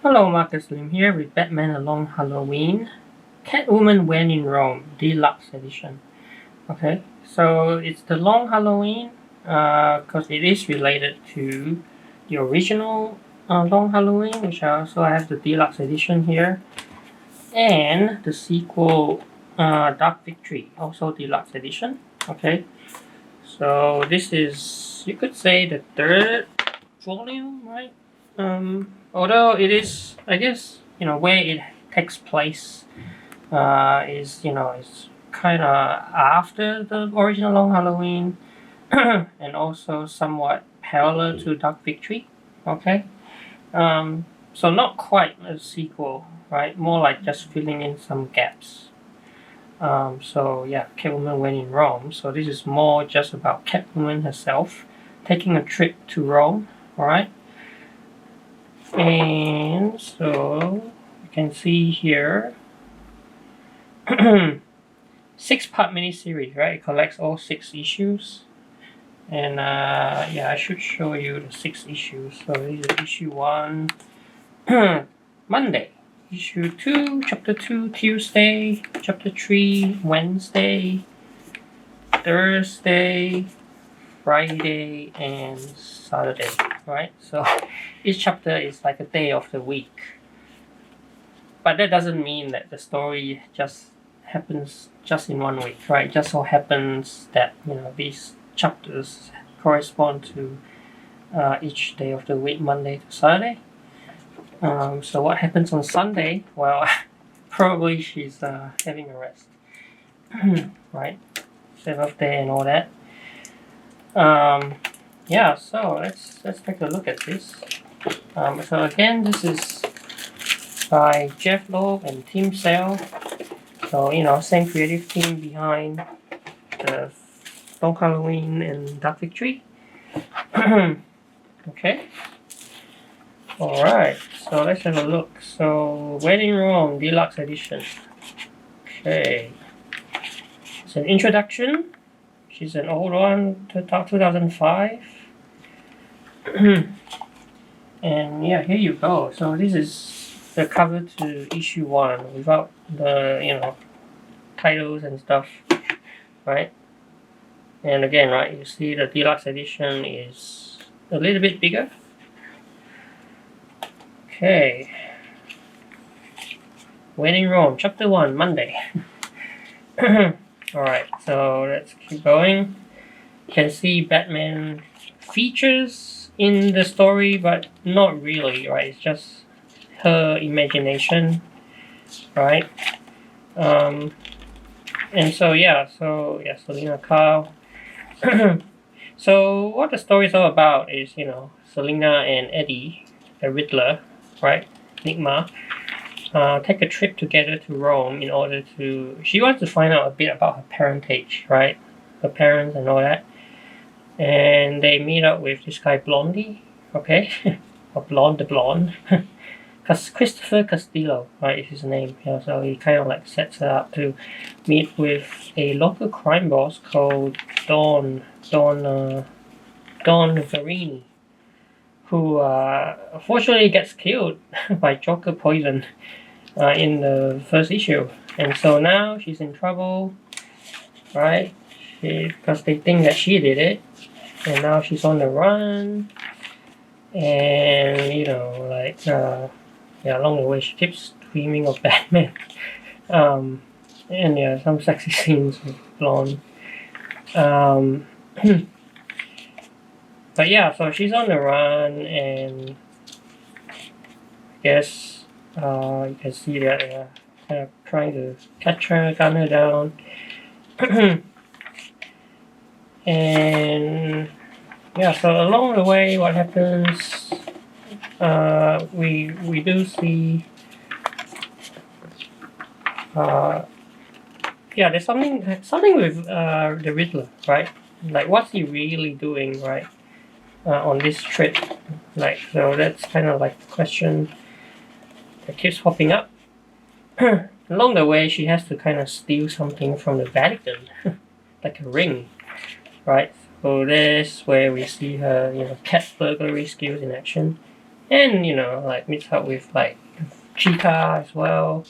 Hello, Marcus Lim here with Batman Along Halloween. Catwoman When in Rome, Deluxe Edition. Okay, so it's the Long Halloween because it is related to the original Long Halloween, which I also have the Deluxe Edition here, and the sequel Dark Victory, also Deluxe Edition. Okay, so this is, you could say, the third volume, right? Although it is, I guess, where it takes place is kind of after the original Long Halloween, and also somewhat parallel to Dark Victory. Okay, so not quite a sequel, right? More like just filling in some gaps. So yeah, Catwoman When in Rome. So this is more just about Catwoman herself taking a trip to Rome. All right. And so you can see here 6-part miniseries, right? It collects all 6 issues. And yeah, I should show you the 6 issues. So this is issue 1, Monday. Issue 2, chapter 2, Tuesday. Chapter 3, Wednesday. Thursday, Friday, and Saturday, right? So each chapter is like a day of the week. But that doesn't mean that the story just happens just in one week, right? It just so happens that these chapters correspond to each day of the week, Monday to Saturday. So what happens on Sunday? Well, probably she's having a rest, right? Seventh day and all that. Yeah, so let's take a look at this. So again, this is by Jeph, Loeb, and Tim Sale. So same creative team behind the Long Halloween and Dark Victory. Okay. All right. So let's have a look. So When in Rome, Deluxe Edition. Okay. It's an introduction. She's an old one, 2005. And yeah, here you go. So this is the cover to issue 1 without the titles and stuff, right? And again, right, you see the deluxe edition is a little bit bigger. Okay. When in Rome, chapter 1, Monday. Alright, so let's keep going. You can see Batman features in the story, but not really, right? It's just her imagination, right? And so yeah, Selina Kyle. So what the story is all about is, Selina and Eddie, the Riddler, right? Nygma, take a trip together to Rome in order to. She wants to find out a bit about her parentage, right? Her parents and all that. And they meet up with this guy Blondie, okay? Or Blond the Blonde. Christopher Castillo, right, is his name. Yeah, so he kind of like sets her up to meet with a local crime boss called Don Verini, who unfortunately gets killed by Joker poison in the first issue. And so now she's in trouble, right? Because they think that she did it. And now she's on the run. And, along the way she keeps dreaming of Batman. And yeah, some sexy scenes with Blond. But yeah, so she's on the run, and I guess you can see that they're kind of trying to catch her, gun her down. And yeah, so along the way, what happens? We do see. There's something with the Riddler, right? Like, what's he really doing, right? On this trip, like, so that's kind of like the question that keeps popping up. Along the way, she has to kind of steal something from the Vatican, like a ring, right? So that's where we see her, cat burglary skills in action. and you know, like mixed up with like Chica as well.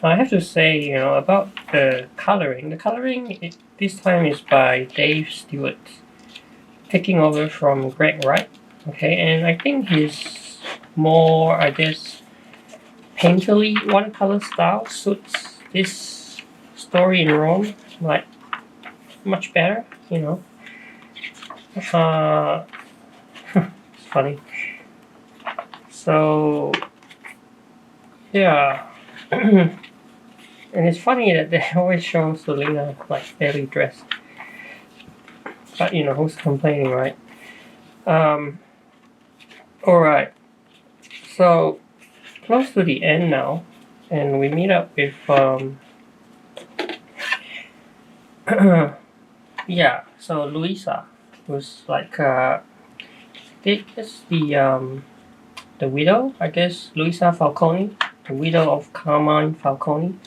I have to say, you know, about the coloring. The coloring this time is by Dave Stewart, taking over from Greg Wright. Okay, and I think his more, I guess, painterly one-color style suits this story in Rome like much better. You know, it's funny. So yeah. And it's funny that they always show Selina like fairly dressed. But you know, who's complaining, right? Alright. So close to the end now, and we meet up with yeah, so Luisa was like it's the widow, I guess, Luisa Falcone, the widow of Carmine Falcone.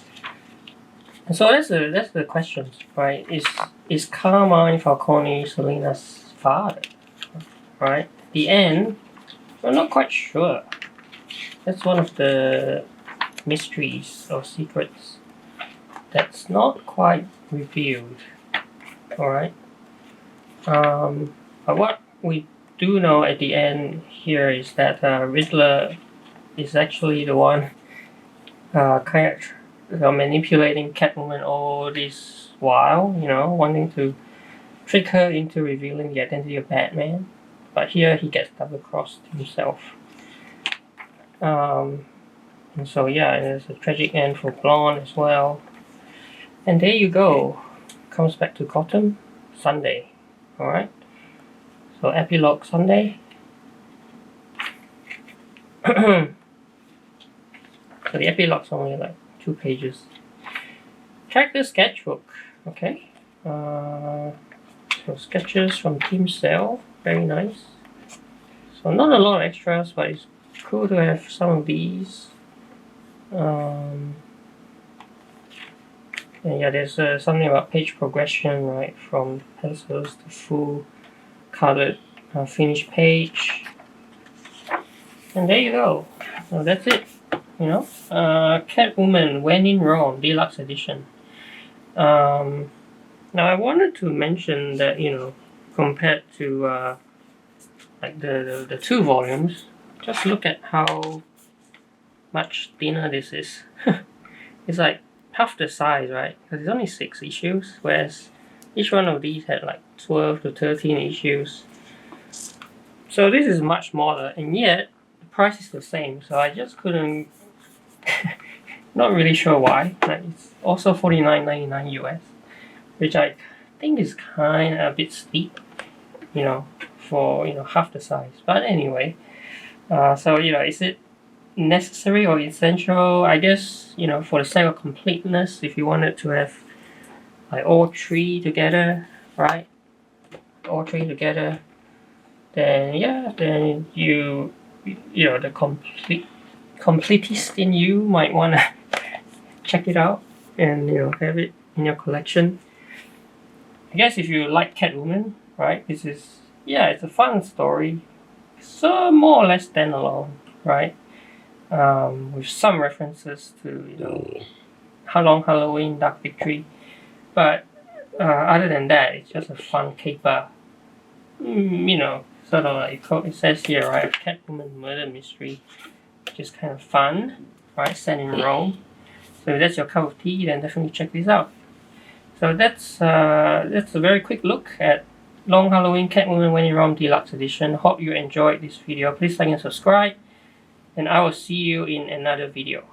And so that's the question, right? Is Carmine Falcone Selina's father? Right? At the end, we're not quite sure. That's one of the mysteries or secrets that's not quite revealed. Alright? But what we do know at the end here is that Riddler is actually the one kind of manipulating Catwoman all this while, you know, wanting to trick her into revealing the identity of Batman. But here he gets double-crossed himself. And so yeah, there's a tragic end for Blond as well. And there you go. Comes back to Gotham Sunday. Alright? So epilogue Sunday. So the epilogue's only like 2 pages. Check the sketchbook. Okay. So sketches from Team Cell. Very nice. So not a lot of extras, but it's cool to have some of these. And yeah, there's something about page progression, right? From pencils to full colored finished page. And there you go. So that's it. You know, Catwoman When in Rome Deluxe Edition. Now I wanted to mention that, you know, compared to like the 2 volumes, just look at how much thinner this is. It's like half the size, right? Because it's only 6 issues, whereas each one of these had like 12 to 13 issues. So this is much smaller, and yet the price is the same. So I just couldn't. Not really sure why. Like, it's also $49.99 US, which I think is kind of a bit steep, you know, for, you know, half the size. But anyway, so you know, is it necessary or essential? I guess, you know, for the sake of completeness, if you wanted to have like all 3 together, right? All 3 together, then yeah, then you know, the completist in you might wanna check it out and, you know, have it in your collection. I guess if you like Catwoman, right, this is, yeah, it's a fun story. So more or less standalone, right? With some references to, you know, How Long Halloween, Dark Victory. But other than that, it's just a fun caper. You know, sort of like it says here, right? Catwoman murder mystery, which is kind of fun, right? Set in Rome. So if that's your cup of tea, then definitely check this out. So that's a very quick look at Long Halloween Catwoman When in Rome Deluxe Edition. Hope you enjoyed this video. Please like and subscribe, and I will see you in another video.